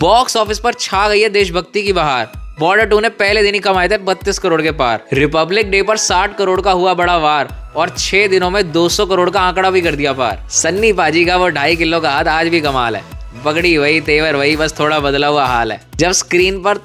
Box office पर छा गई है देशभक्ति की बहार। बॉर्डर 2 ने पहले दिन ही कमाए थे 32 करोड़ के पार। रिपब्लिक डे पर 60 करोड़ का हुआ बड़ा वार और 6 दिनों में 200 करोड़ का आंकड़ा भी कर दिया पार। सन्नी पाजी का वो 2.5 किलो का हाथ आज भी कमाल है। पगड़ी वही, तेवर वही, बस थोड़ा बदला हुआ हाल है। जब स्क्रीन पर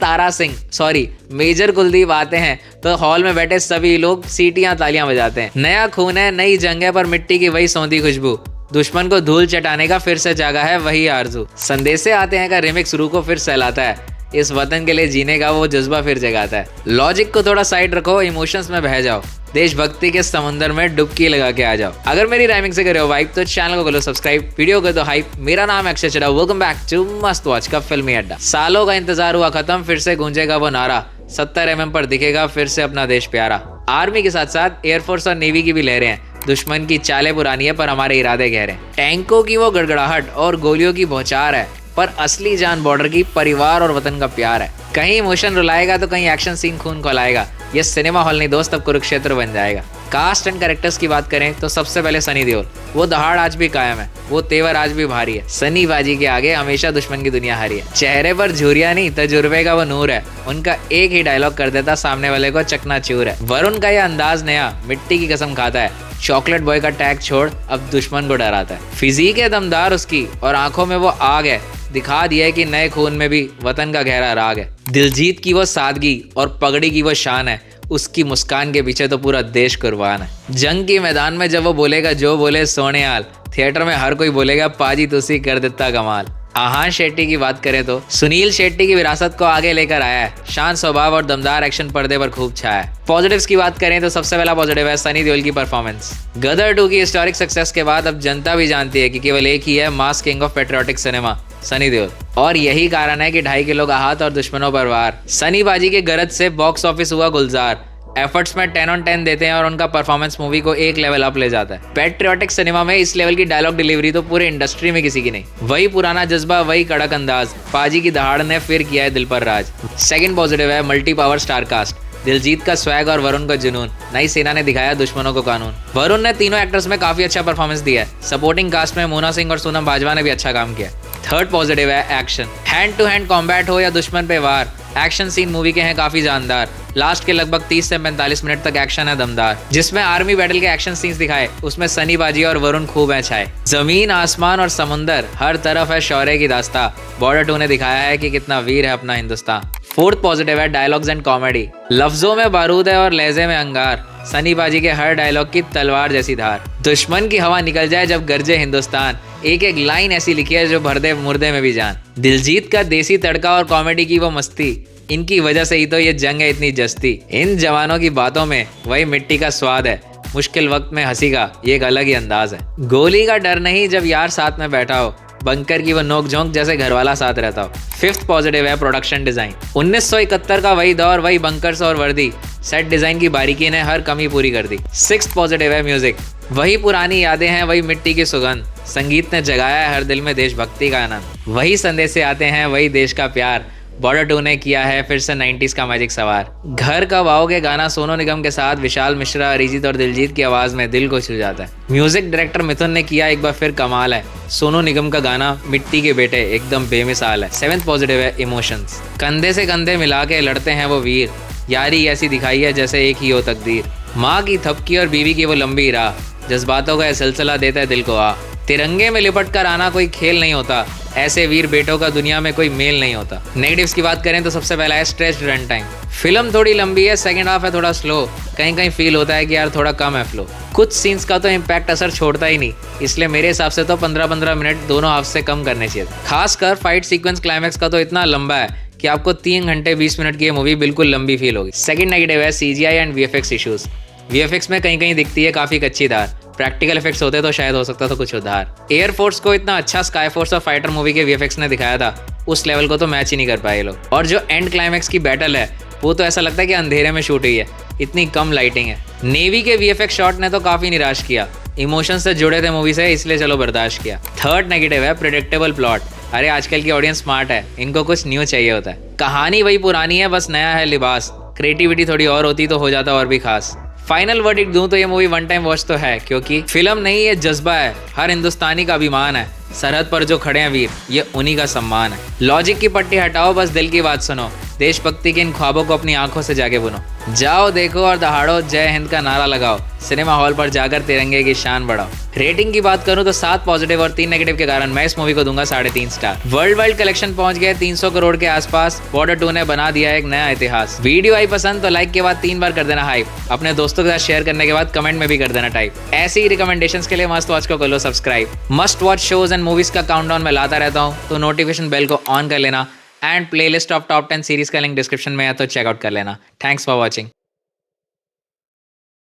मेजर कुलदीप आते हैं तो हॉल में बैठे सभी लोग सीटियां तालियां बजाते हैं। नया खून है, नई जंग है, पर मिट्टी की वही सौंधी खुशबू। दुश्मन को धूल चटाने का फिर से जागा है वही आरजू। संदेशे आते हैं का रिमिक्स रूह को फिर सहलाता है। इस वतन के लिए जीने का वो जज्बा फिर जगाता है। लॉजिक को थोड़ा साइड रखो, इमोशंस में बह जाओ, देशभक्ति के समुंदर में डुबकी लगा के आ जाओ। अगर मेरी राइमिंग से करे हो वाइब तो चैनल को करो सब्सक्राइब, वीडियो को दो हाइप। मेरा नाम है Akshay Chadha, welcome back to मस्त वॉच का फिल्मी अड्डा। सालों का इंतजार हुआ खत्म, फिर से गूंजेगा वो नारा। 70 mm पर दिखेगा फिर से अपना देश प्यारा। आर्मी के साथ साथ एयरफोर्स और नेवी की भी लहरें हैं। दुश्मन की चालें पुरानी है पर हमारे इरादे गहरे हैं। टैंकों की वो गड़गड़ाहट और गोलियों की बौछार है, पर असली जान बॉर्डर की परिवार और वतन का प्यार है। कहीं इमोशन रुलाएगा तो कहीं एक्शन सीन खून खौलाएगा। ये सिनेमा हॉल नहीं दोस्त, अब कुरुक्षेत्र बन जाएगा। कास्ट एंड कैरेक्टर्स की बात करें तो सबसे पहले सनी देओल। वो दहाड़ आज भी कायम है, वो तेवर आज भी भारी है। सनी बाजी के आगे हमेशा दुश्मन की दुनिया हारी है। चेहरे पर झुर्रियां नहीं, तजुर्बे का वो नूर है। उनका एक ही डायलॉग कर देता सामने वाले को चकनाचूर है। वरुण का ये अंदाज नया, मिट्टी की कसम खाता है। चॉकलेट बॉय का टैग छोड़ अब दुश्मन को डराता है। फिजिक है दमदार उसकी और आंखों में वो आग है। दिखा दिया है कि नए खून में भी वतन का गहरा राग है। दिलजीत की वो सादगी और पगड़ी की वो शान है। उसकी मुस्कान के पीछे तो पूरा देश कुर्बान है। जंग के मैदान में जब वो बोलेगा जो बोले सोनेयाल, थिएटर में हर कोई बोलेगा पाजी तुसी कर देता कमाल। आहान शेट्टी की बात करें तो सुनील शेट्टी की विरासत को आगे लेकर आया है। शान स्वभाव और दमदार एक्शन पर्दे पर खूब छाया है। पॉजिटिव्स की बात करें तो सबसे पहला पॉजिटिव है सनी देओल की परफॉर्मेंस। गदर 2 की हिस्टोरिक सक्सेस के बाद अब जनता भी जानती है कि केवल एक ही है mass king of patriotic cinema, Sunny Deol. और यही कारण है कि 2.5 किलो का हाथ और दुश्मनों पर वार। सनी बाजी के गरज से बॉक्स ऑफिस हुआ गुलजार। एफर्ट्स में 10 on 10 देते हैं और उनका परफॉर्मेंस मूवी को एक लेवल अप ले जाता है। पेट्रियोटिक सिनेमा में इस लेवल की डायलॉग डिलीवरी तो पूरे इंडस्ट्री में किसी की नहीं। वही पुराना जज्बा, वही कड़क अंदाज। पाजी की दहाड़ ने फिर किया है दिल पर राज। सेकंड पॉजिटिव है multi power star cast. Diljit का स्वैग और वरुण का जुनून। नई सेना ने दिखाया दुश्मनों को कानून। वरुण ने तीनों एक्टर्स में काफी अच्छा परफॉर्मेंस दिया है। सपोर्टिंग कास्ट में मोना सिंह और सोनम बाजवा ने भी अच्छा काम किया। थर्ड पॉजिटिव है action. Hand to hand combat हो या दुश्मन पे वार, एक्शन सीन मूवी के हैं काफी जानदार। लास्ट के लगभग 30 से 45 मिनट तक एक्शन है दमदार। जिसमें आर्मी बैटल के एक्शन सीन्स दिखाए, उसमें सनी बाजी और वरुण खूब हैं छाए। जमीन, आसमान और समुंदर, हर तरफ है शौर्य की दास्तां। बॉर्डर 2 ने दिखाया है कि कितना वीर है अपना हिंदुस्तान। फोर्थ पॉजिटिव है डायलॉग्स एंड कॉमेडी। लफ्जों में बारूद है और लहजे में अंगार। सनी बाजी के हर डायलॉग की तलवार जैसी धार। दुश्मन की हवा निकल जाए जब गरजे हिंदुस्तान, एक एक लाइन ऐसी लिखी है जो भर दे मुर्दे में भी जान। दिलजीत का देसी तड़का और कॉमेडी की वो मस्ती, इनकी वजह से ही तो ये जंग है इतनी जस्ती। इन जवानों की बातों में वही मिट्टी का स्वाद है। मुश्किल वक्त में हंसी का ये एक अलग ही अंदाज है। गोली का डर नहीं जब यार साथ में बैठा हो, बंकर की वो नोक झोंक जैसे घरवाला साथ रहता हो। फिफ्थ पॉजिटिव है प्रोडक्शन डिजाइन। 1971 का वही दौर, वही बंकर्स और वर्दी। सेट डिजाइन की बारीकी ने हर कमी पूरी कर दी। सिक्स्थ पॉजिटिव है म्यूजिक। वही पुरानी यादें हैं, वही मिट्टी की सुगंध। संगीत ने जगाया है हर दिल में देशभक्ति का आनंद। वही संदेशे आते हैं, वही देश का प्यार। बॉर्डर 2 ने किया है फिर से 90s का मैजिक सवार। घर कब आओगे गाना सोनू निगम के साथ विशाल मिश्रा, अरिजीत और दिलजीत की आवाज में दिल को छू जाता है। म्यूजिक डायरेक्टर मिथुन ने किया एक बार फिर कमाल है। सोनू निगम का गाना मिट्टी के बेटे एकदम बेमिसाल है। सेवेंथ पॉजिटिव है इमोशंस। कंधे से कंधे मिला के लड़ते हैं वो वीर। यारी ऐसी दिखाई है जैसे एक ही हो तकदीर। माँ की थपकी और बीवी की वो लंबी राह, जज्बातों का सिलसिला देता है दिल को आ। तिरंगे में लिपट कर आना कोई खेल नहीं होता, ऐसे वीर बेटों का दुनिया में कोई मेल नहीं होता। नेगेटिव्स की बात करें तो सबसे पहला है स्ट्रेच्ड रन टाइम। फिल्म थोड़ी लंबी है, सेकंड हाफ है थोड़ा स्लो। कहीं कहीं फील होता है कि यार थोड़ा कम है फ्लो। कुछ सीन्स का तो इम्पैक्ट असर छोड़ता ही नहीं, इसलिए मेरे हिसाब से तो 15-15 मिनट दोनों हाफ से कम करने चाहिए। खासकर फाइट सीक्वेंस क्लाइमैक्स का तो इतना लंबा है कि आपको 3 घंटे 20 मिनट की ये मूवी बिल्कुल लंबी फील होगी। सेकंड नेगेटिव है CGI and VFX issues. VFX में कहीं कहीं दिखती है काफी कच्ची धार। प्रैक्टिकल इफेक्ट्स होते तो शायद हो सकता था कुछ उधार। एयरफोर्स को इतना अच्छा स्काई फोर्स और फाइटर मूवी के VFX ने दिखाया था, उस लेवल को तो मैच ही नहीं कर पाए लोग। और जो एंड क्लाइमैक्स की बैटल है वो तो ऐसा लगता है कि अंधेरे में शूट हुई है, इतनी कम लाइटिंग है। नेवी के VFX शॉट ने तो काफी निराश किया। इमोशन से जुड़े थे मूवी से, इसलिए चलो बर्दाश्त किया। थर्ड नेगेटिव है प्रेडिक्टेबल प्लॉट। अरे आजकल की ऑडियंस स्मार्ट है, इनको कुछ न्यू चाहिए होता है। कहानी वही पुरानी है, बस नया है लिबास। क्रिएटिविटी थोड़ी और होती तो हो जाता और भी खास। फाइनल वर्डिक्ट दूं तो ये मूवी वन टाइम वॉच तो है, क्योंकि फिल्म नहीं ये जज्बा है, हर हिंदुस्तानी का अभिमान है। सरहद पर जो खड़े हैं वीर, ये उन्हीं का सम्मान है। लॉजिक की पट्टी हटाओ, बस दिल की बात सुनो। देशभक्ति के इन ख्वाबों को अपनी आंखों से जाके बुनो। जाओ देखो और दहाड़ो, जय हिंद का नारा लगाओ। सिनेमा हॉल पर जाकर तिरंगे की शान बढ़ाओ। रेटिंग की बात करूं तो 7 पॉजिटिव और 3 नेगेटिव के कारण मैं इस मूवी को दूंगा 3.5 स्टार। वर्ल्ड वाइड कलेक्शन पहुंच गया 300 करोड़ के आसपास। बॉर्डर 2 ने बना दिया एक नया इतिहास। वीडियो आई पसंद तो लाइक के बाद 3 बार कर देना हाइप। अपने दोस्तों के साथ शेयर करने के बाद कमेंट में भी कर देना टाइप। ऐसी ही रिकमेंडेशंस के लिए मस्ट वॉच को कर लो subscribe. Must watch shows and movies का काउंटडाउन मैं लाता रहता हूं, तो नोटिफिकेशन बेल को ऑन कर लेना। And playlist of top 10 series का लिंक डिस्क्रिप्शन में है, तो चेकआउट कर लेना। Thanks for watching.